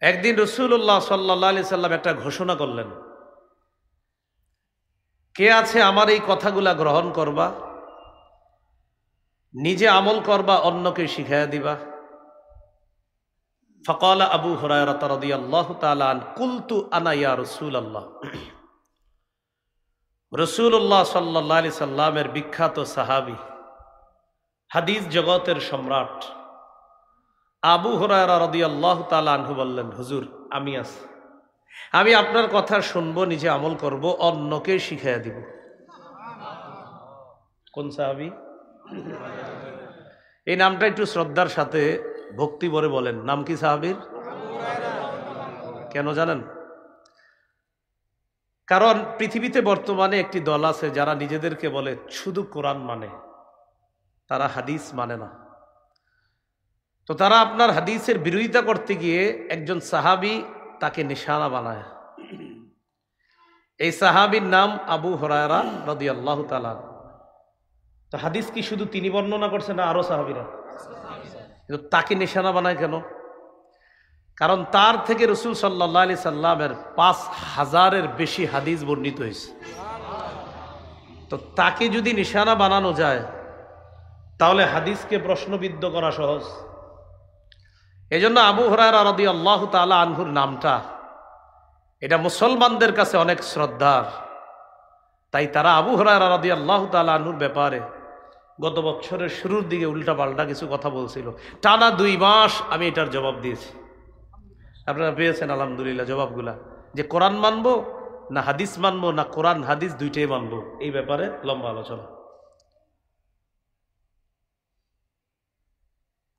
একদিন রাসূলুল্লাহ সাল্লাল্লাহু আলাইহি সাল্লাম একটা ঘোষণা করলেন, কে আছে আমার এই কথাগুলা গ্রহণ করবা, নিজে আমল করবা, অন্যকে শিখাইয়া দিবা। ফাকালা আবু হুরায়রা রাদিয়াল্লাহু তাআলা আন কুলতু আনা ইয়া রাসূলুল্লাহ। রাসূলুল্লাহ সাল্লাল্লাহু আলাইহি সাল্লামের বিখ্যাত সাহাবী, হাদিস জগতের সম্রাট আবু হুরায়রা রাদিয়াল্লাহু তাআলা আনহু বললেন, হুজুর আমি আছি, আমি আপনার কথা শুনবো, নিজে আমল করব, অন্যকে শিখাইয়া দিব। কোন সাহাবী? এই নামটা একটু শ্রদ্ধার সাথে ভক্তি ভরে বলেন, নাম কি সাহাবীর? কেন জানেন? কারণ পৃথিবীতে বর্তমানে একটি দল আছে যারা নিজেদেরকে বলে শুধু কোরআন মানে, তারা হাদিস মানে না। তো তারা আপনার হাদিসের বিরোধিতা করতে গিয়ে একজন সাহাবী তাকে নিশানা বানায়। এই সাহাবীর নাম আবু হুরায়রা রাদিয়াল্লাহু তাআলা। তো হাদিস কি শুধু তিনি বর্ণনা করছেন না আরো সাহাবীরা? কিন্তু তাকে নিশানা বানায় কেন? কারণ তার থেকে রাসূল সাল্লাল্লাহু আলাইহি সাল্লামের ৫,০০০-এর বেশি হাদিস বর্ণিত হয়েছে। তো তাকে যদি নিশানা বানানো যায় তাহলে হাদিসকে প্রশ্নবিদ্ধ করা সহজ। এজন্য আবু হুরায়রা রাদিয়াল্লাহু তাআলা আনহুর নামটা, এটা মুসলমানদের কাছে অনেক শ্রদ্ধার। তাই তারা আবু হুরায়রা রাদিয়াল্লাহু তাআলা আনহুর ব্যাপারে গত বছরের শুরুর দিকে উল্টাপাল্টা কিছু কথা বলছিল। টানা ২ মাস আমি এটার জবাব দিয়েছি। আপনারা পেয়েছেন আলহামদুলিল্লাহ জবাবগুলা, যে কোরআন মানবো না হাদিস মানবো, না কোরআন হাদিস দুইটাই মানবো, এই ব্যাপারে লম্বা আলোচনা।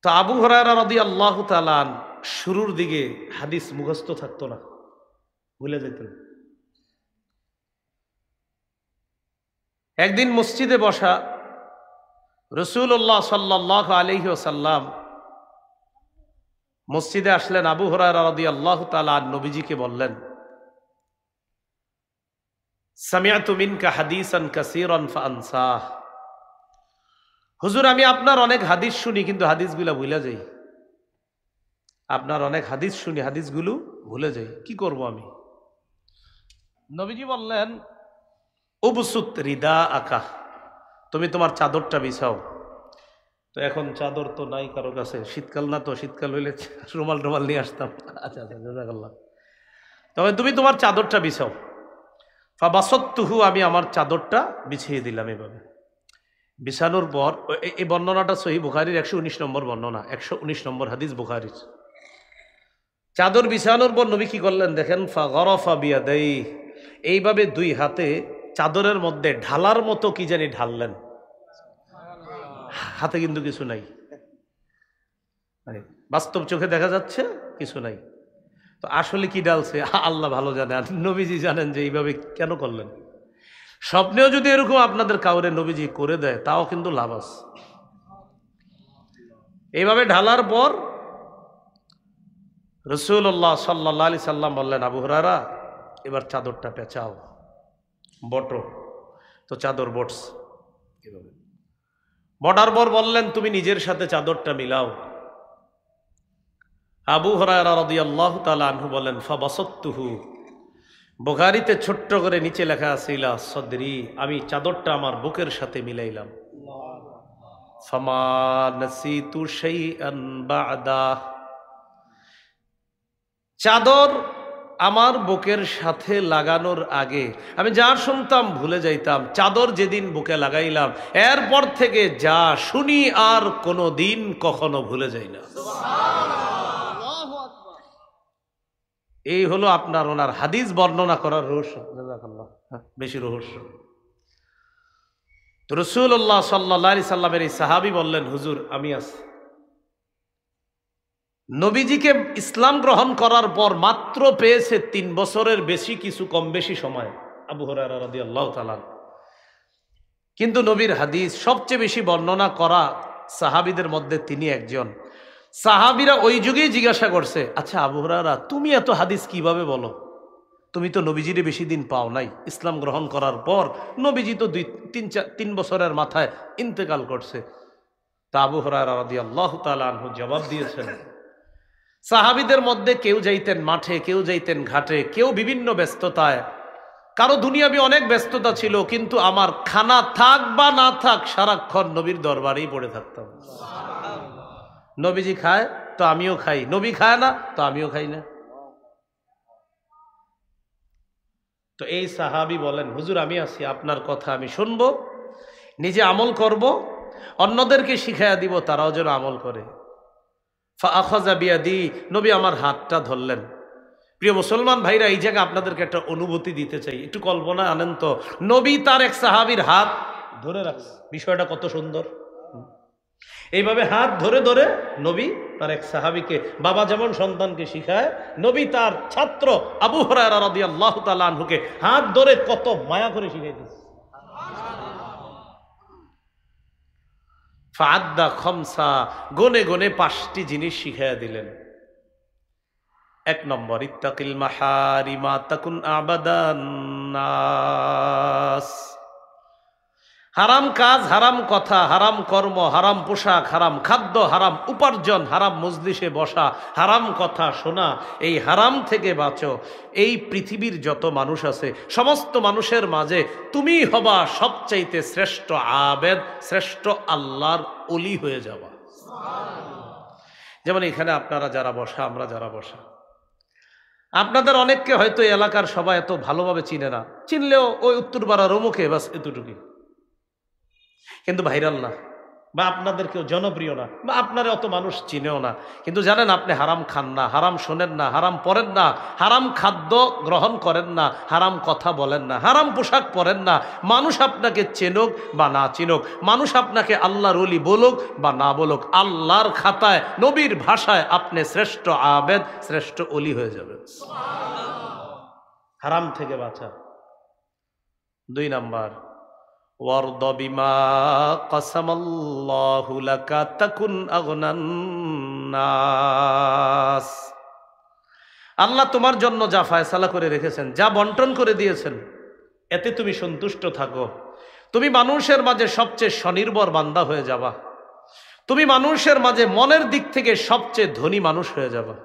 তো আবু হুরায়রা রাদিয়াল্লাহু তাআলা শুরুর দিকে হাদিস মুখস্থ থাকতো না, ভুলে যেতেন। একদিন মসজিদে বসা রাসূলুল্লাহ সাল্লাল্লাহু আলাইহি ওয়াসাল্লাম মসজিদে আসলেন। আবু হুরায়রা রাদিয়াল্লাহু তাআলা নবীজিকে বললেন, সামিআতু মিনকা হাদিসান কাসীরান ফাআনসাহ। হুজুর আমি আপনার অনেক হাদিস শুনি, কিন্তু হাদিসগুলো ভুলে যাই। আপনার অনেক হাদিস শুনি, হাদিসগুলো ভুলে যাই, কি করব আমি? নবীজি বললেন, উবসুত রিদা আকা, তুমি তোমার চাদরটা বিছাও। তো এখন চাদর তো নাই কারো কাছে, শীতকাল না, তো শীতকাল হইলে রুমাল টুমাল নিয়ে আসতাম। আচ্ছা আচ্ছা, জাযাকাল্লাহ। তবে তুমি তোমার চাদরটা বিছাও। ফাবাসাততুহু, আমি আমার চাদরটা বিছিয়ে দিলাম। এভাবে বিছানোর পর, এই বর্ণনাটা সহিহ বুখারীর ১১৯ নম্বর বর্ণনা, ১১৯ নম্বর হাদিস বুখারীর। চাদর বিছানোর পর নবী কি করলেন দেখেন, ফাগরাফা বিয়াদাইহি, এইভাবে ২ হাতে চাদরের মধ্যে ঢালার মতো কি জানি ঢাললেন। হাতে কিন্তু কিছু নাই, বাস্তব চোখে দেখা যাচ্ছে কিছু নাই। তো আসলে কি ডালছে আল্লাহ ভালো জানে, আর নবীজি জানেন যে এইভাবে কেন করলেন। স্বপ্নেও যদি এরকম আপনাদের কাউরে নবীজি করে দেয় তাও কিন্তু লাভ আছে। এইভাবে ঢালার পর রাসূলুল্লাহ সাল্লাল্লাহু আলাইহি সাল্লাম বললেন, আবু হুরায়রা এবার চাদরটা পেঁচাও, বটো। তো চাদর বটস, এভাবে বটার পর বললেন, তুমি নিজের সাথে চাদরটা মিলাও। আবু হুরায়রা রাদিয়াল্লাহু তাআলা আনহু বলেন, ফাবাসাততুহু, বুখারীতে ছোট্ট করে নিচে লেখা আছে ইলা সদরি, আমি চাদরটা আমার বুকের সাথে মিলাইলাম। ফামা নাসিতু শাইআন বা'দা, চাদর আমার বুকের সাথে লাগানোর আগে আমি যা শুনতাম ভুলে যাইতাম, চাদর যেদিন বুকে লাগাইলাম এরপর থেকে যা শুনি আর কোনো দিন কখনো ভুলে যাই না। এই হলো আপনার ওনার হাদিস বর্ণনা করার রহস্য। বেশি রহস্য। তো রাসূলুল্লাহ সাল্লাল্লাহু আলাইহি সাল্লামের এই সাহাবী বললেন, হুজুর আমি আছি। নবীজিকে ইসলাম গ্রহণ করার পর মাত্র পেয়েছে ৩ বছরের বেশি, কিছু কম বেশি সময় আবু হুরায়রা রাদিয়াল্লাহু তাআলা। কিন্তু নবীর হাদিস সবচেয়ে বেশি বর্ণনা করা সাহাবীদের মধ্যে তিনি একজন। সাহাবীরা ওই যুগেই জিজ্ঞাসা করছে, আচ্ছা আবু হুরায়রা তুমি এত হাদিস কিভাবে বলো? তুমি তো নবীজিরে বেশি দিন পাও নাই, ইসলাম গ্রহণ করার পর নবীজি তো ৩ বছরের মাথায় ইন্তেকাল করছে। তা আবু হুরায়রা রাদিয়াল্লাহু তাআলা আনহু জবাব দিয়েছেন, সাহাবীদের মধ্যে কেউ যাইতেন মাঠে, কেউ যাইতেন ঘাটে, কেউ বিভিন্ন ব্যস্ততায়, কারো দুনিয়াবি অনেক ব্যস্ততা ছিল, কিন্তু আমার খানা থাক বা না থাক সারাক্ষণ নবীর দরবারেই পড়ে থাকতাম। নবীজি খায় তো আমিও খাই, নবী খায় না তো আমিও খাই না। তো এই সাহাবী বলেন, হুজুর আমি আছি, আপনার কথা আমি শুনবো, নিজে আমল করব, অন্যদেরকে শিখাইয়া দিব, তারাও যেন আমল করে। ফাআখাযা বিয়াদি, নবী আমার হাতটা ধরলেন। প্রিয় মুসলমান ভাইরা, এই জায়গায় আপনাদেরকে একটা অনুভূতি দিতে চাই, একটু কল্পনা আনেন তো, নবী তার এক সাহাবীর হাত ধরে রাখছে, বিষয়টা কত সুন্দর। এইভাবে হাত ধরে ধরে নবী তার এক সাহাবীকে, বাবা যেমন সন্তানকে শিখায়, নবী তার ছাত্র আবু হুরায়রা রাদিয়াল্লাহু তাআলা আনহুকে হাত ধরে কত মায়া করে শিখাইতেছে। ফাআদ্দা খামসা, গনে গনে 5টি জিনিস শিখাইয়া দিলেন। 1 নম্বর, ইত্তাকিল মাহারিমা তাকুন আবাদান নাস। হারাম কাজ, হারাম কথা, হারাম কর্ম, হারাম পোশাক, হারাম খাদ্য, হারাম উপার্জন, হারাম মজলিসে বসা, হারাম কথা শোনা, এই হারাম থেকে বাঁচো। এই পৃথিবীর যত মানুষ আছে সমস্ত মানুষের মাঝে তুমি হবা সবচাইতে শ্রেষ্ঠ আবেদ, শ্রেষ্ঠ আল্লাহর ওলি হয়ে যাবা। যেমন এখানে আপনারা যারা বসা, আমরা যারা বসা, আপনাদের অনেককে হয়তো এলাকার সবাই এত ভালোভাবে চিনে না, চিনলেও ওই উত্তরপাড়ার অমুকে বাস এতটুকুই, কিন্তু ভাইরাল না, বা আপনাদের কেউ জনপ্রিয় না, বা আপনারা অত মানুষ চিনেও না। কিন্তু জানেন আপনি হারাম খান না, হারাম শোনেন না, হারাম পরেন না, হারাম খাদ্য গ্রহণ করেন না, হারাম কথা বলেন না, হারাম পোশাক পরেন না। মানুষ আপনাকে চেনুক বা না চিনুক, মানুষ আপনাকে আল্লাহর ওলি বলুক বা না বলুক, আল্লাহর খাতায় নবীর ভাষায় আপনি শ্রেষ্ঠ আবেদ, শ্রেষ্ঠ ওলি হয়ে যাবেন। হারাম থেকে বাঁচা। 2 নাম্বার, ওয়ারদ বিমা কাসামাল্লাহু লাকা তাকুন আগনান নাস। আল্লাহ তোমার জন্য যা ফয়সালা করে রেখেছেন, যা বন্টন করে দিয়েছেন, এতে তুমি সন্তুষ্ট থাকো। তুমি মানুষের মাঝে সবচেয়ে স্বনির্ভর বান্দা হয়ে যাবা। তুমি মানুষের মাঝে মনের দিক থেকে সবচেয়ে ধনী মানুষ হয়ে যাবা।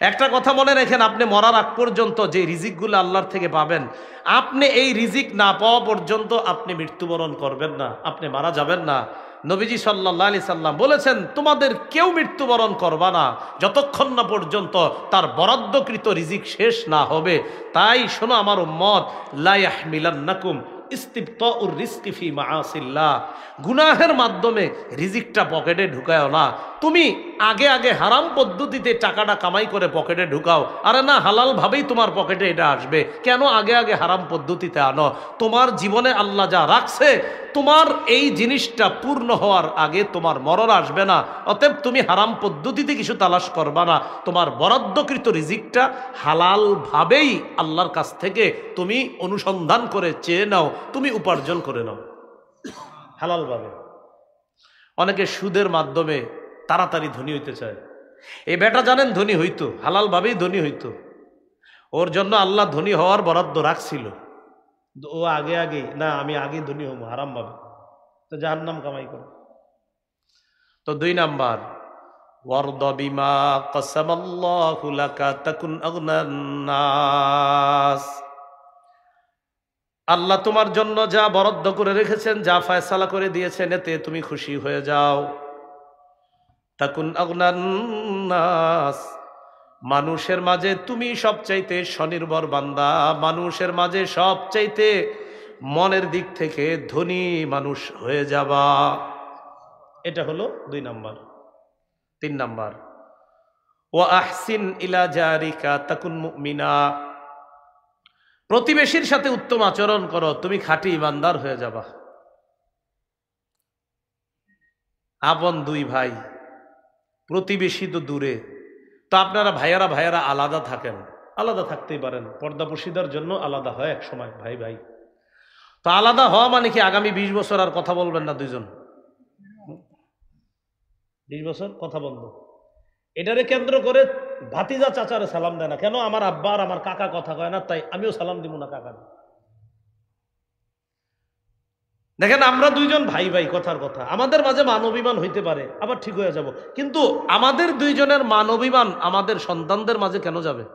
একটা কথা মনে রাখেন, আপনি মরার আগ পর্যন্ত যে রিজিকগুলো আল্লাহর থেকে পাবেন, আপনি এই রিজিক না পাওয়া পর্যন্ত আপনি মৃত্যুবরণ করবেন না, আপনি মারা যাবেন না। নবীজি সাল্লাল্লাহু আলাইহি সাল্লাম বলেছেন, তোমাদের কেউ মৃত্যুবরণ করবা না যতক্ষণ না পর্যন্ত তার বরাদ্দকৃত রিজিক শেষ না হবে। তাই শোনো আমার উম্মত, লা ইয়াহমিলান্নাকুম ইস্তিবতাউর রিজকি ফি মাআসিল্লাহ, গুনাহের মাধ্যমে রিজিকটা পকেটে ঢুকায়ও না। তুমি আগে আগে হারাম পদ্ধতিতে টাকাটা কামাই করে পকেটে ঢুকাও, আরে না, হালাল ভাবেই তোমার পকেটে এটা আসবে। কেন আগে আগে হারাম পদ্ধতিতে আনো? তোমার জীবনে আল্লাহ যা রাখছে, তোমার এই জিনিসটা পূর্ণ হওয়ার আগে তোমার মরণ আসবে না। অতএব তুমি হারাম পদ্ধতিতে কিছু তালাশ করবা না, তোমার বরাদ্দকৃত রিজিকটা হালাল ভাবেই আল্লাহর কাছ থেকে তুমি অনুসন্ধান করে চেয়ে নাও, তুমি উপার্জন করে নাও হালাল ভাবে। অনেকে সুদের মাধ্যমে তাড়াতাড়ি ধনী হইতে চায়। এই বেটা জানেন ধনী হইতো, হালাল ভাবেই ধনী হইতো, ওর জন্য আল্লাহ ধনী হওয়ার বরাদ্দ রাখছিল। ও আগে আগে না, আমি আগে ধনী হবো হারাম ভাবে, তো জাহান্নাম কামাই করে। তো 2 নাম্বার, ওয়ারদ বিমা কাসামাল্লাহু লাকা তাকুন আগনান নাস। আল্লাহ তোমার জন্য যা বরাদ্দ করে রেখেছেন, যা ফয়সালা করে দিয়েছেন, এতে তুমি খুশি হয়ে যাও। তাকুন আগনান নাস, মানুষের মাঝে তুমি সবচাইতে স্বনির্ভর বান্দা, মানুষের মাঝে সবচাইতে মনের দিক থেকে ধনী মানুষ হয়ে যাবা। এটা হলো 2 নাম্বার। 3 নাম্বার, ওয়া আহসিন ইলা জারিকা তাকুন মুমিনা, প্রতিবেশীর সাথে উত্তম আচরণ করো, তুমি খাঁটি ইমানদার হয়ে যাবা। আপন 2 ভাই, প্রতিবেশী তো দূরে, তো আপনারা ভাইয়ারা আলাদা থাকেন, আলাদা থাকতেই পারেন, পর্দাপর্শিদার জন্য আলাদা হয় এক সময় ভাই ভাই। তো আলাদা হওয়া মানে কি আগামী 20 বছর আর কথা বলবেন না দুইজন? 20 বছর কথা বন্ধ। এটারে কেন্দ্র করে ভাতিজা চাচারে সালাম দেয় না কেন? আমার আব্বা আর আমার কাকা কথা কয় না, তাই আমিও সালাম দিব না কাকা। দেখেন আমরা দুইজন ভাই ভাই, কথার কথা, আমাদের মাঝে মান অভিমান হইতে পারে, আবার ঠিক হয়ে যাব, কিন্তু আমাদের দুইজনের মান অভিমান আমাদের সন্তানদের মাঝে কেন যাবে?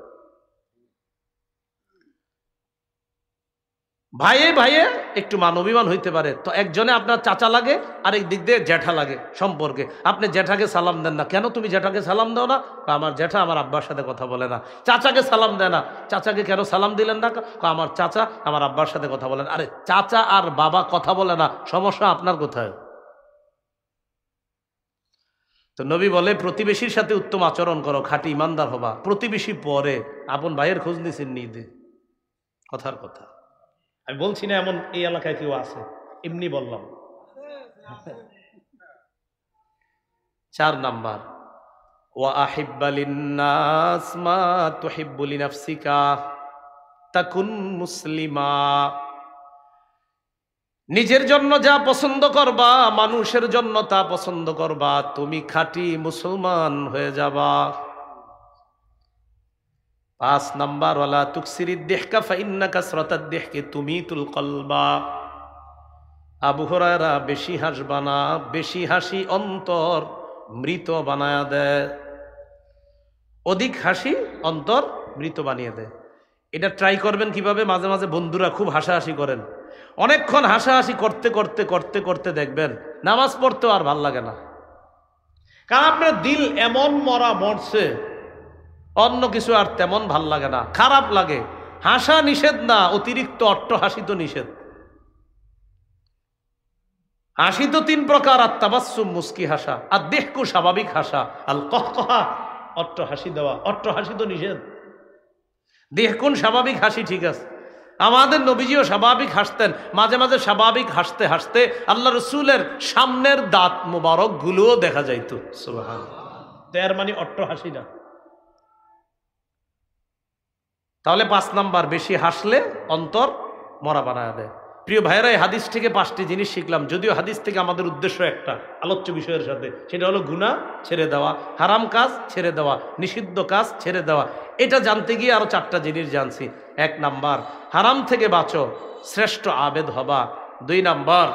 ভাইয়ে ভাইয়ে একটু মান অভিমান হইতে পারে, তো একজনে আপনার চাচা লাগে, আরেক দিক দিয়ে জ্যাঠা লাগে সম্পর্কে। আপনি জ্যাঠাকে সালাম দেন না, কেন তুমি জ্যাঠাকে সালাম দাও না? আমার জ্যাঠা আমার আব্বার সাথে কথা বলে না। চাচাকে সালাম দেয় না, চাচাকে কেন সালাম দিলেন না? আমার চাচা আমার আব্বার সাথে কথা বলেন। আরে চাচা আর বাবা কথা বলে না, সমস্যা আপনার কোথায়? তো নবী বলে প্রতিবেশীর সাথে উত্তম আচরণ করো, খাঁটি ইমানদার হবা। প্রতিবেশী পরে, আপন ভাইয়ের খোঁজ নিছেন নিদে, কথার কথা। আমি বলছি না এমন এই এলাকায় কেউ আছে, এমনি বললাম। 4 নাম্বার, ওয়া আহিব্বা লিন্নাস মা তুহিব্বু লিনাফসিকা তাকুন মুসলিমা। নিজের জন্য যা পছন্দ করবা, মানুষের জন্য তা পছন্দ করবা, তুমি খাঁটি মুসলমান হয়ে যাবা। 5 নাম্বার, ওয়ালা তুকসিরিদ দিহকা ফাইন্না কাসরাতাদ দিহকি তুমিতুল কলবা। আবু হুরায়রা, বেশি হাসবা না, বেশি হাসি অন্তর মৃত বানায়া দেয়। অধিক হাসি অন্তর মৃত বানিয়ে দেয়। এটা ট্রাই করবেন কিভাবে? মাঝে মাঝে বন্ধুরা খুব হাসাহাসি করেন, অনেকক্ষণ হাসাহাসি করতে করতে করতে করতে দেখবেন নামাজ পড়তেও আর ভাল লাগে না, কারণ আপনার দিল এমন মরছে, অন্য কিছু আর তেমন ভাল লাগে না, খারাপ লাগে। হাসা নিষেধ না, অতিরিক্ত অট্ট হাসি তো নিষেধ। হাসি তো 3 প্রকার, আর তাবাসসুম মুস্কি হাসা, আর দেহকু স্বাভাবিক হাসা, আল কহকহা অট্ট হাসি দেওয়া, অট্ট হাসি তো নিষেধ। দেহকুন স্বাভাবিক হাসি ঠিক আছে, আমাদের নবীজিও স্বাভাবিক হাসতেন। মাঝে মাঝে স্বাভাবিক হাসতে হাসতে আল্লাহ রসুলের সামনের দাঁত মোবারক গুলোও দেখা যাইত। সুবহানাল্লাহ। এর মানে অট্ট হাসি না। তাহলে 5 নাম্বার, বেশি হাসলে অন্তর মরা বানায় দেয়। প্রিয় ভাইয়েরা, এই হাদিস থেকে 5টি জিনিস শিখলাম, যদিও হাদিস থেকে আমাদের উদ্দেশ্য একটা আলোচ্য বিষয়ের সাথে, সেটা হলো গুনাহ ছেড়ে দেওয়া, হারাম কাজ ছেড়ে দেওয়া, নিষিদ্ধ কাজ ছেড়ে দেওয়া। এটা জানতে গিয়ে আরো 4টা জিনিস জানছি। 1 নাম্বার, হারাম থেকে বাঁচো, শ্রেষ্ঠ আবেদ হবা। 2 নাম্বার,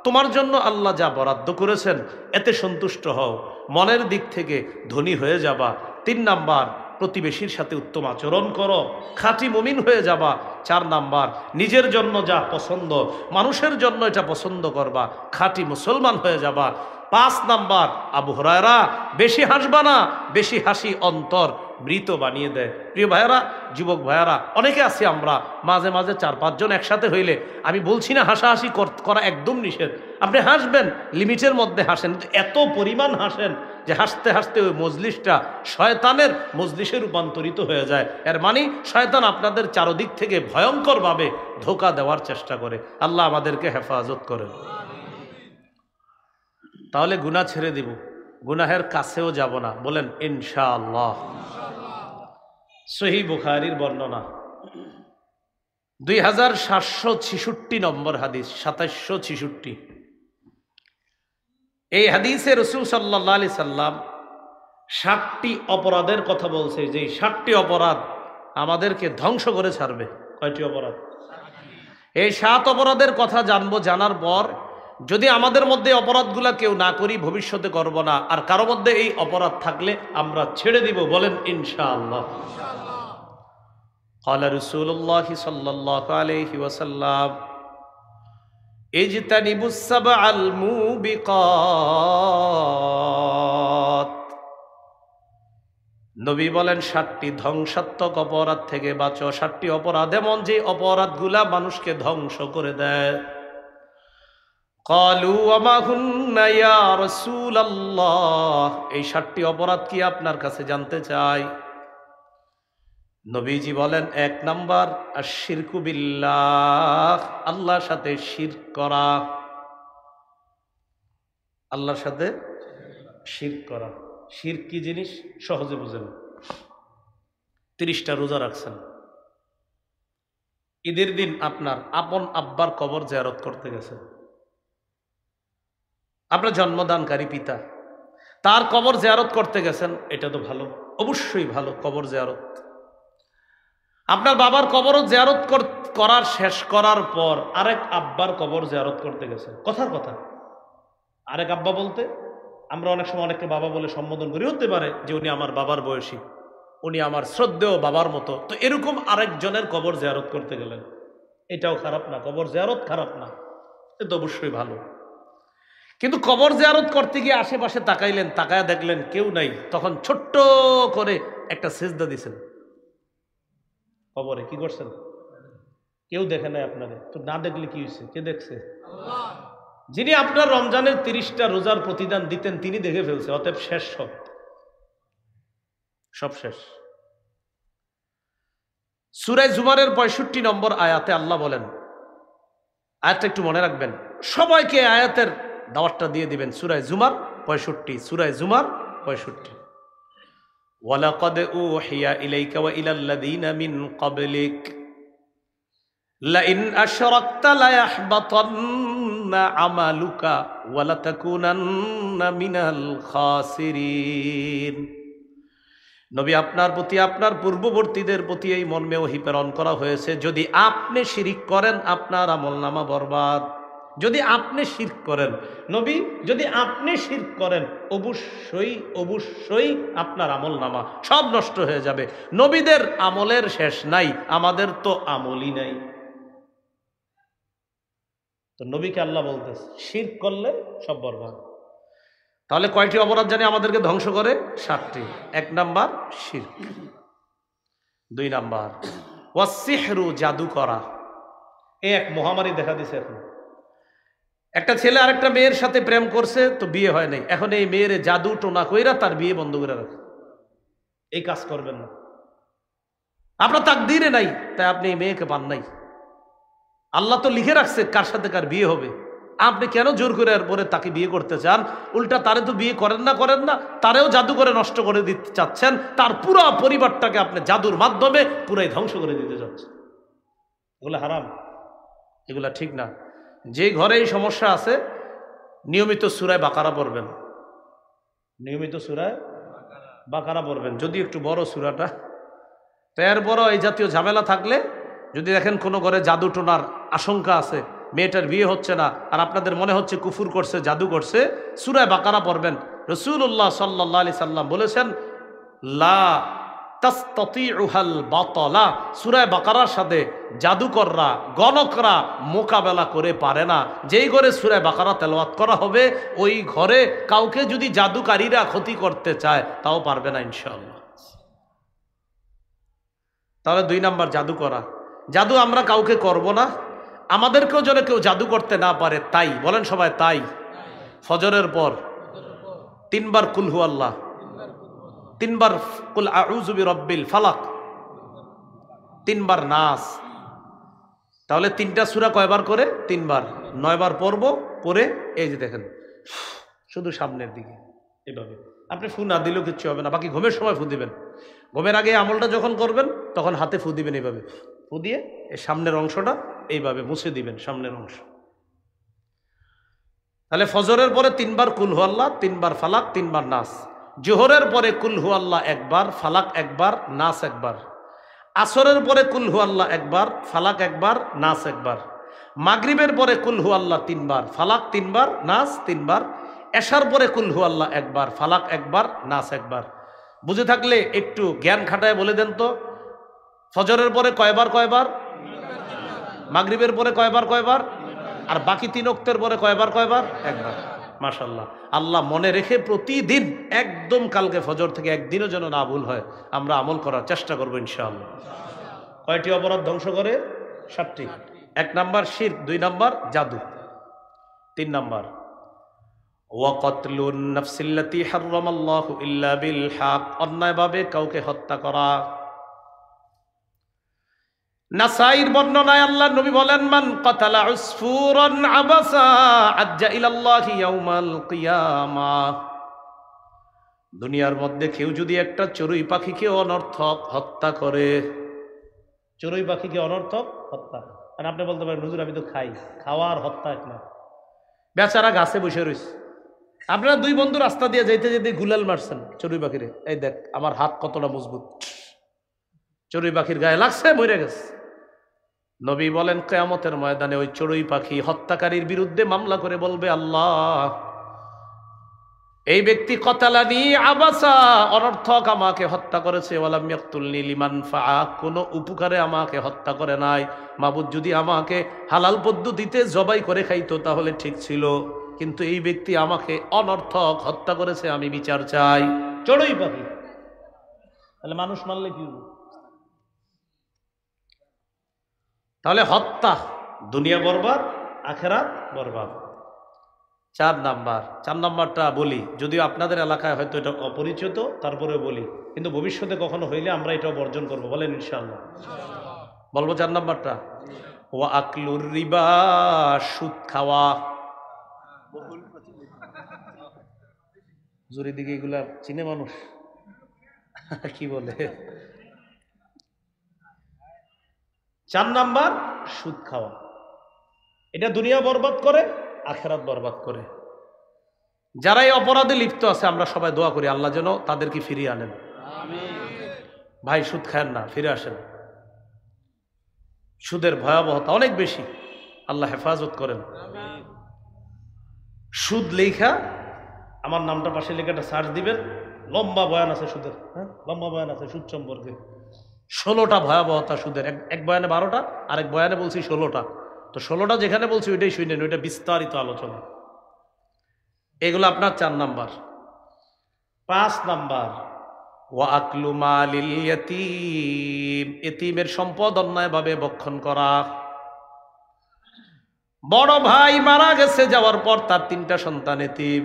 তোমার জন্য আল্লাহ যা বরাদ্দ করেছেন এতে সন্তুষ্ট হও, মনের দিক থেকে ধনী হয়ে যাবা। 3 নাম্বার, প্রতিবেশীর সাথে উত্তম আচরণ করো, খাঁটি মুমিন হয়ে যাবা। 4 নাম্বার, নিজের জন্য যা পছন্দ মানুষের জন্য এটা পছন্দ করবা, খাঁটি মুসলমান হয়ে যাবা। 5 নাম্বার, আবু হুরায়রা, বেশি হাসবা না, বেশি হাসি অন্তর মৃত বানিয়ে দেয়। প্রিয় ভাইয়েরা, যুবক ভাইয়েরা, অনেকে আছি আমরা, মাঝে মাঝে 4-5 জন একসাথে হইলে, আমি বলছি না হাসাহাসি করা একদম নিষেধ, আপনি হাসবেন, লিমিটের মধ্যে হাসেন, কিন্তু এত পরিমাণ হাসেন যে হাসতে হাসতে ওই মজলিসটা শয়তানের মজলিসে রূপান্তরিত হয়ে যায়। এর মানে শয়তান আপনাদের চারদিক থেকে ভয়ঙ্করভাবে ধোঁকা দেওয়ার চেষ্টা করে। আল্লাহ আমাদেরকে হেফাজত করে। তাহলে গুনাহ ছেড়ে দিব, গুনাহের কাছেও যাব না, বলেন ইনশাআল্লাহ। সহিহ বুখারীর বর্ণনা, 2766 নম্বর হাদিস, 2766। এই হাদিসে রাসূল সাল্লাল্লাহু আলাইহি সাল্লাম 7টি অপরাধের কথা বলছে, যে 7টি অপরাধ আমাদেরকে ধ্বংস করে ছাড়বে। কয়টি অপরাধ? এই 7 অপরাধের কথা জানবো। জানার পর যদি আমাদের মধ্যে অপরাধগুলা কেউ না করি, ভবিষ্যতে করব না, আর কারো মধ্যে এই অপরাধ থাকলে আমরা ছেড়ে দিব, বলেন ইনশাআল্লাহ। قال رسول الله صلى الله عليه وسلم اجتنبوا السبع الموبقات। নবী বলেন 7টি ধ্বংসাত্মক অপরাধ থেকে বাঁচো। 7টি অপরাধ এমন যে অপরাধগুলা মানুষকে ধ্বংস করে দেয়। قالوا وما هن يا رسول الله, এই 7টি অপরাধ কি আপনার কাছে জানতে চাই। নবীজি বলেন 1 নাম্বার, আশ-শিরকু বিল্লাহ, আল্লাহর সাথে শিরক করা। আল্লাহর সাথে শিরক করা। শিরক কি জিনিস সহজে বুঝেন। 30টা রোজা রাখছেন, ঈদের দিন আপনার আপন আব্বার কবর জিয়ারত করতে গেছেন, আপনার জন্মদানকারী পিতা, তার কবর জিয়ারত করতে গেছেন, এটা তো ভালো, অবশ্যই ভালো কবর জিয়ারত। আপনার বাবার কবরও জিয়ারত করার শেষ করার পর আরেক আব্বার কবর জিয়ারত করতে গেছে। কথার কথা, আরেক আব্বা বলতে আমরা অনেক সময় অনেককে বাবা বলে সম্বোধন করি, হতে পারে যে উনি আমার বাবার বয়সী, উনি আমার শ্রদ্ধেয় বাবার মতো। তো এরকম আরেকজনের কবর জিয়ারত করতে গেলেন, এটাও খারাপ না, কবর জিয়ারত খারাপ না, এটা অবশ্যই ভালো। কিন্তু কবর জিয়ারত করতে গিয়ে আশেপাশে তাকাইলেন, তাকায় দেখলেন কেউ নাই, তখন ছোট্ট করে একটা সিজদা দিছেন কবরে। কি করছেন? কেউ দেখে নাই আপনারে, তো না দেখলে কি হয়েছে? কে দেখছে? যিনি আপনার রমজানের 30টা রোজার প্রতিদান দিতেন তিনি দেখে ফেলছে, অতএব শেষ, সব শেষ। সূরা জুমারের 65 নম্বর আয়াতে আল্লাহ বলেন, আয়াতটা একটু মনে রাখবেন, সবাইকে আয়াতের দাওয়াতটা দিয়ে দিবেন। সূরা জুমার 65, সূরা জুমার 65। ওয়ালাকাদ উহিয়া ইলাইকা ওয়া ইলাল্লাযীনা মিন ক্বাবলিক লাইন আশরাকতা লায়াহবাতান্না আমালুকা ওয়া লাতাকুনান্না মিনাল খাসিরিন। নবী, আপনার প্রতি আপনার পূর্ববর্তীদের প্রতি এই মর্মে ওহী প্রেরণ করা হয়েছে, যদি আপনি শিরক করেন আপনার আমলনামা বরবাদ। যদি আপনি শিরক করেন, নবী যদি আপনি শিরক করেন, অবশ্যই অবশ্যই আপনার আমলনামা সব নষ্ট হয়ে যাবে। নবীদের আমলের শেষ নাই, আমাদের তো আমলই নাই। তো নবীকে আল্লাহ বলতেছে শিরক করলে সব বরবাদ। তাহলে কয়টি অপরাধ জানি আমাদেরকে ধ্বংস করে? 7টি। 1 নাম্বার শিরক, 2 নাম্বার ওয়াসসিহরু, জাদু করা। এক মহামারী দেখা দিছে এখন। একটা ছেলে আরেকটা মেয়ের সাথে প্রেম করছে, তো বিয়ে হয় নাই, এখন এই মেয়ের জাদু টোনা কইরা তার বিয়ে বন্ধ করে রাখে। এই কাজ করবেন না, আপনার তাকদীরে নাই, তাই আপনি এই মেয়েকে পান নাই। আল্লাহ তো লিখে রাখছে কার সাথে কার বিয়ে হবে, আপনি কেন জোর করে এরপরে তাকে বিয়ে করতে চান? উল্টা তারে তো বিয়ে করেন না, তারেও জাদু করে নষ্ট করে দিতে চাচ্ছেন, তার পুরো পরিবারটাকে আপনি জাদুর মাধ্যমে পুরাই ধ্বংস করে দিতে চাচ্ছেন। এগুলো হারাম, এগুলা ঠিক না। যে ঘরে এই সমস্যা আছে নিয়মিত সূরা বাকারা পড়বেন, নিয়মিত সূরা বাকারা পড়বেন, যদি একটু বড় সূরাটা। তো এরপরও এই জাতীয় ঝামেলা থাকলে, যদি দেখেন কোনো ঘরে জাদু টোনার আশঙ্কা আছে, মেয়েটার বিয়ে হচ্ছে না, আর আপনাদের মনে হচ্ছে কুফুর করছে, জাদু করছে, সূরা বাকারা পড়বেন। রাসূলুল্লাহ সাল্লাল্লাহু আলাইহি সাল্লাম বলেছেন, লা তাসতাতিউহাল বাতালা, সূরা বাকারার সাথে জাদুকররা, গণকরা মোকাবেলা করে পারে না। যেই ঘরে সূরা বাকারা তেলাওয়াত করা হবে, ওই ঘরে কাউকে যদি জাদুকারীরা ক্ষতি করতে চায় তাও পারবে না ইনশাআল্লাহ। তাহলে 2 নাম্বার জাদু করা। জাদু আমরা কাউকে করব না, আমাদেরকেও যেন কেউ জাদু করতে না পারে, তাই বলেন সবাই তাই। ফজরের পর 3 বার কুল হু আল্লাহ, 3 বার কুল আউযু বিরাব্বিল ফালাক, 3 বার নাস। তাহলে 3টা সূরা কয়বার করে? 3 বার, 9 বার পড়ব। পরে এই যে দেখেন শুধু সামনের দিকে এভাবে, আপনি ফু না দিলেও কিচ্ছু হবে না, বাকি ঘুমের সময় ফু দিবেন। ঘুমের আগে আমলটা যখন করবেন তখন হাতে ফু দিবেন, এইভাবে ফু দিয়ে এই সামনের অংশটা এইভাবে মুছে দিবেন, সামনের অংশ। তাহলে ফজরের পরে 3 বার কুল হু আল্লাহ, 3 বার ফালাক, 3 বার নাস। জোহরের পরে কুল হু আল্লাহ 1 বার, ফালাক 1 বার, নাস 1 বার। আসরের পরে কুল হু আল্লাহ 1 বার, ফালাক 1 বার, নাস 1 বার। মাগরিবের পরে কুল হু আল্লাহ 3 বার, ফালাক 3 বার, নাস 3 বার। এশার পরে কুল হু আল্লাহ 1 বার, ফালাক 1 বার, নাস 1 বার। বুঝে থাকলে একটু জ্ঞান খাটায় বলে দেন তো, ফজরের পরে কয়বার? মাগরিবের পরে কয়বার? আর বাকি 3 ওয়াক্তের পরে কয়বার? 1 বার। মাশাআল্লাহ। আল্লাহ মনে রেখে প্রতিদিন, একদম কালকে ফজর থেকে একদিনও যেন না ভুল হয়, আমরা আমল করার চেষ্টা করবো ইনশাআল্লাহ। কয়টি অপরাধ ধ্বংস করে? 7টি। 1 নাম্বার শিরক, 2 নাম্বার জাদু, 3 নাম্বার ওয়াকাতলুন নাফসিল্লাতী হারামাল্লাহু ইল্লা বিল হক, অন্যায়ভাবে কাউকে হত্যা করা। নাসাইর বর্ণনায় আল্লাহ নবী বলেন, মান কাতালা উসফুরান আবাসা আজ্জা ইলাল্লাহি ইয়াউমাল কিয়ামাহ। দুনিয়ার মধ্যে কেউ যদি একটা চড়ুই পাখিকে অনর্থক হত্যা করে, চড়ুই পাখিকে অনর্থক হত্যা, আর আপনি বলতে পারেন হুজুর আমি তো খাই, খাওয়ার হত্যা এক না, বেচারা গাছে বসে রয়েছে, আপনারা 2 বন্ধু রাস্তা দিয়ে যেতে যেতে গুলাল মারছেন চড়ুই পাখিরে, এই দেখ আমার হাত কতটা মজবুত, চড়ুই পাখির গায়ে লাগছে, মরে গেছে। নবী বলেন কিয়ামতের ময়দানে ওই চড়ুই পাখি হত্যাকারীর বিরুদ্ধে মামলা করে বলবে, আল্লাহ, এই ব্যক্তি কতালানি আবাসা, অনর্থক আমাকে হত্যা করেছে, ওয়ালাম ইয়াকতুলনি লিমান ফাআ, কোনো উপকারে আমাকে হত্যা করে নাই। মাবুদ, যদি আমাকে হালাল পদ্ধতিতে জবাই করে খাইতো তাহলে ঠিক ছিল, কিন্তু এই ব্যক্তি আমাকে অনর্থক হত্যা করেছে, আমি বিচার চাই। চড়ুই পাখি, তাহলে মানুষ মারলে কি হবে? তাহলে হত্যা, দুনিয়া বরবাদ, আখেরাত বরবাদ। 4 নাম্বারটা বলি, যদিও আপনাদের এলাকায় হয়তো এটা অপরিচিত, তারপরে বলি, কিন্তু ভবিষ্যতে কখনো হইলে আমরা এটাও বর্জন করবো, বলেন ইনশাআল্লাহ। বলবো 4 নাম্বারটা, ওয়া আকলুর রিবা, সুদ খাওয়া। জোরে দিকে এগুলা চিনে মানুষ কি বলে। 4 নাম্বার, সুদ খাওয়া। এটা দুনিয়া বরবাদ করে, আখেরাত বরবাদ করে। যারা এই অপরাধে লিপ্ত আছে, আমরা সবাই দোয়া করি আল্লাহ যেন তাদেরকে ফিরিয়ে আনেন। ভাই, সুদ খায়েন না, ফিরে আসেন। সুদের ভয়াবহতা অনেক বেশি, আল্লাহ হেফাজত করেন। সুদ লেখা, আমার নামটা পাশে লেখাটা সার্চ দিবেন, লম্বা বয়ান আছে সুদের, হ্যাঁ, লম্বা বয়ান আছে সুদ সম্পর্কে। 16টা ভয়াবহতা সুদের, এক বয়ানে 12টা, আরেক বয়ানে বলছি 16টা। তো 16টা যেখানে বলছি ওইটাই শুনেন, ওইটা বিস্তারিত আলোচনা। এগুলো আপনার 4 নাম্বার। 5 নাম্বার, ওয়া আকলু মালিল ইয়াতীম, এতিমের সম্পদ অন্যায়ভাবে ভক্ষণ করা। বড় ভাই মারা গেছে, যাওয়ার পর তার 3টা সন্তান এতিম।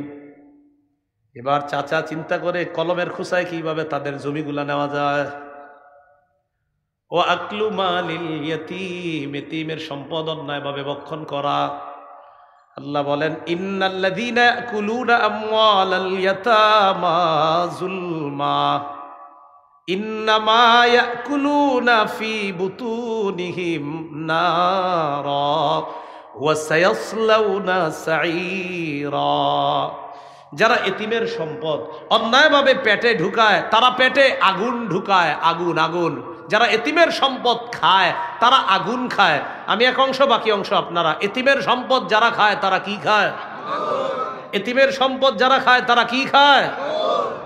এবার চাচা চিন্তা করে কলমের খোসায় কিভাবে তাদের জমিগুলা নেওয়া যায়। ও আকলু মালিল ইয়াতীম, এতিমের সম্পদ অন্যায়ভাবে ভক্ষণ করা। আল্লাহ বলেন, ইন্নাল্লাযীনা ইয়াকুলুনা আমওয়ালাল ইয়াতামা যুলমা ইন্নামা ইয়াকুলুনা ফি বুতুনিহিম নারা ওয়া সায়াসলাউনা সাঈরা। যারা এতিমের সম্পদ অন্যায়ভাবে পেটে ঢুকায়, তারা পেটে আগুন ঢুকায়, আগুন। যারা এতিমের সম্পদ খায়, তারা আগুন খায়। আমি এক অংশ, বাকি অংশ আপনারা। এতিমের সম্পদ যারা খায় তারা কি খায়? এতিমের সম্পদ যারা খায় তারা কি খায়?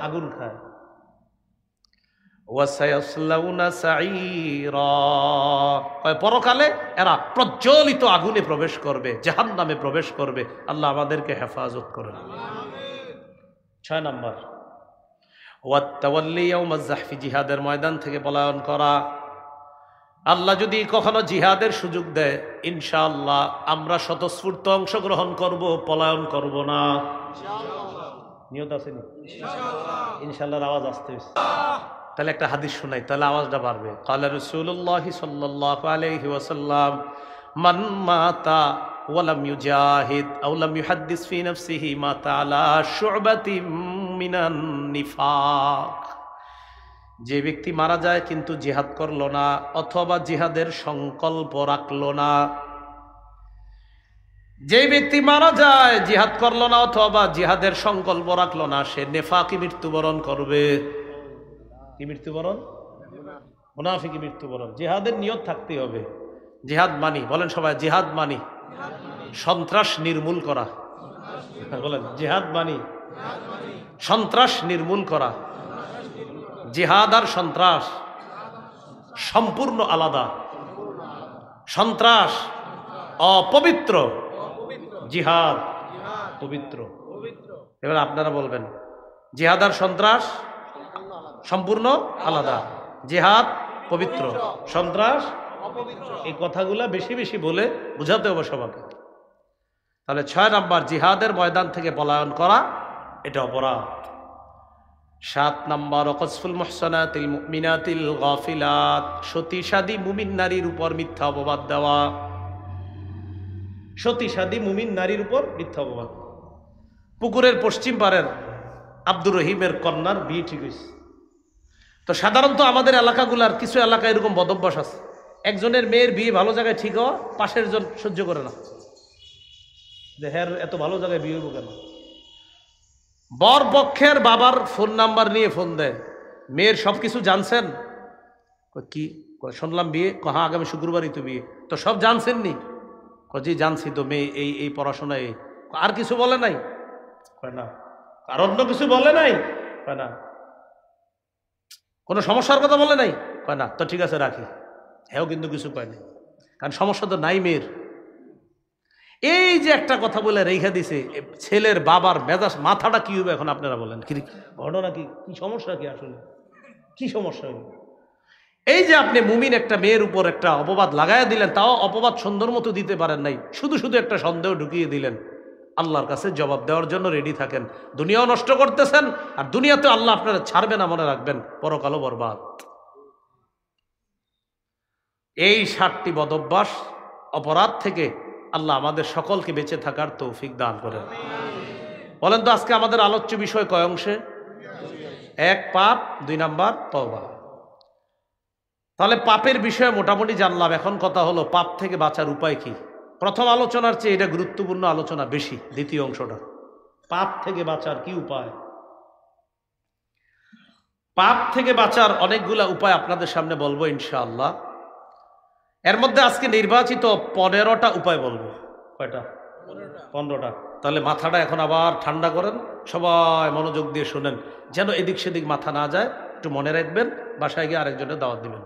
আগুন খায়। ওয়াসায়াসলাউনা সাঈরা, পরকালে এরা প্রজ্বলিত আগুনে প্রবেশ করবে, জাহান্নামে প্রবেশ করবে। আল্লাহ আমাদেরকে হেফাজত করেন। 6 নাম্বার, ওয়াত্তাওয়াল্লি ইয়াউমাজ যাহফি, জিহাদের ময়দান থেকে পলায়ন করা। আল্লাহ যদি কখনো জিহাদের সুযোগ দেয়, ইনশাআল্লাহ আমরা স্বতঃস্ফূর্ত অংশগ্রহণ করব, পলায়ন করব না। নিয়ত আছে নি? ইনশাআল্লাহর আওয়াজ আসতে হবে। তাহলে একটা হাদিস শোনাই, তাহলে আওয়াজটা বাড়বে। ক্বালা রাসূলুল্লাহ সাল্লাল্লাহু আলাইহি ওয়াসাল্লাম, মান মাতা ওয়ালাম ইউজাহিদ আও লাম ইউহাদ্দিস ফি নাফসিহি মাতা আলা শু'বাতিন মিনান নিফাক। যে ব্যক্তি মারা যায় কিন্তু জিহাদ করলো না, অথবা জিহাদের সংকল্প রাখলো না। যে ব্যক্তি মারা যায় জিহাদ করলো না অথবা জিহাদের সংকল্প রাখলো না, সে নেফাকি মৃত্যুবরণ করবে। কি মৃত্যুবরণ? মুনাফিকি মৃত্যুবরণ। জিহাদের নিয়ত থাকতে হবে। জিহাদ মানি, বলেন সবাই, জিহাদ মানি সন্ত্রাস নির্মূল করা। বলেন, জিহাদ মানি সন্ত্রাস নির্মূল করা। জিহাদ আর সন্ত্রাস সম্পূর্ণ আলাদা। সন্ত্রাস অপবিত্র, জিহাদ পবিত্র। এবার আপনারা বলবেন, জিহাদ আর সন্ত্রাস সম্পূর্ণ আলাদা। জিহাদ পবিত্র, সন্ত্রাস অপবিত্র। এই কথাগুলা বেশি বেশি বলে বুঝাতে হবে সবাইকে। তাহলে 6 নাম্বার, জিহাদের ময়দান থেকে পলায়ন করা, এটা অপরাধ। 7 নাম্বার, ওয়াকসফুল মুহসানাতিল মুমিনাতিল গাফিলাত, সতীসাদী মুমিন নারীর উপর মিথ্যা অপবাদ দেওয়া। সতীসাদী মুমিন নারীর উপর মিথ্যা অপবাদ। পুকুরের পশ্চিম পারের আব্দুর রহিমের কন্যার বিয়ে ঠিক হয়েছে। তো সাধারণত আমাদের এলাকাগুলার কিছু এলাকা এরকম বদভ্যাস আছে, একজনের মেয়ের বিয়ে ভালো জায়গায় ঠিক হওয়া, পাশের জন সহ্য করে না, যে হ্যাঁ এত ভালো জায়গায় বিয়ে হইব কেন। বর পক্ষের বাবার ফোন নাম্বার নিয়ে ফোন দেয়, মেয়ের সবকিছু জানছেন? কি? শুনলাম বিয়ে। হ্যাঁ, আগামী শুক্রবারই তো বিয়ে। তো সব জানছেননি? জি জানছি তো, মেয়ে এই এই পড়াশোনায়। আর কিছু বলে নাই? কয় না। আর অন্য কিছু বলে নাই? কয় না। কোনো সমস্যার কথা বলে নাই? কয় না। তো ঠিক আছে, রাখি। হ্যাঁ, কিন্তু কিছু কয় নাই, কারণ সমস্যা তো নাই মেয়ের। এই যে একটা কথা বলে রেখে দিছে, ছেলের বাবার মেজাজ মাথাটা কি হবে এখন আপনারা বলেন? কি ঘটনা, কি কি সমস্যা, কি আসলে কি সমস্যা হলো? এই যে আপনি মুমিন একটা মেয়ের উপর একটা অপবাদ লাগাইয়া দিলেন, তাও অপবাদ সুন্দর মতো দিতে পারেন নাই, শুধু শুধু একটা সন্দেহ ঢুকিয়ে দিলেন। আল্লাহর কাছে জবাব দেওয়ার জন্য রেডি থাকেন। দুনিয়াও নষ্ট করতেছেন, আর দুনিয়াতে আল্লাহ আপনারা ছাড়বে না, মনে রাখবেন, পরকালও বরবাদ। এই 7টি বদভ্যাস, অপরাধ থেকে আল্লাহ আমাদের সকলকে বেঁচে থাকার তৌফিক দান করেন। বলেন তো আজকে আমাদের আলোচ্য বিষয় কয় অংশে? 1 পাপ, 2 নাম্বার তওবা। তাহলে পাপের বিষয়ে মোটামুটি জানলাম। এখন কথা হলো পাপ থেকে বাঁচার উপায় কি। প্রথম আলোচনার চেয়ে এটা গুরুত্বপূর্ণ আলোচনা বেশি, দ্বিতীয় অংশটা। পাপ থেকে বাঁচার কি উপায়? পাপ থেকে বাঁচার অনেকগুলা উপায় আপনাদের সামনে বলবো ইনশাআল্লাহ। এর মধ্যে আজকে নির্বাচিত 15টা উপায় বলবো। কয়টা? 15টা। তাহলে মাথাটা এখন আবার ঠান্ডা করেন, সবাই মনোযোগ দিয়ে শোনেন, যেন এদিক সেদিক মাথা না যায়। একটু মনে রাখবেন, বাসায় গিয়ে আরেকজনের দাওয়াত দিবেন।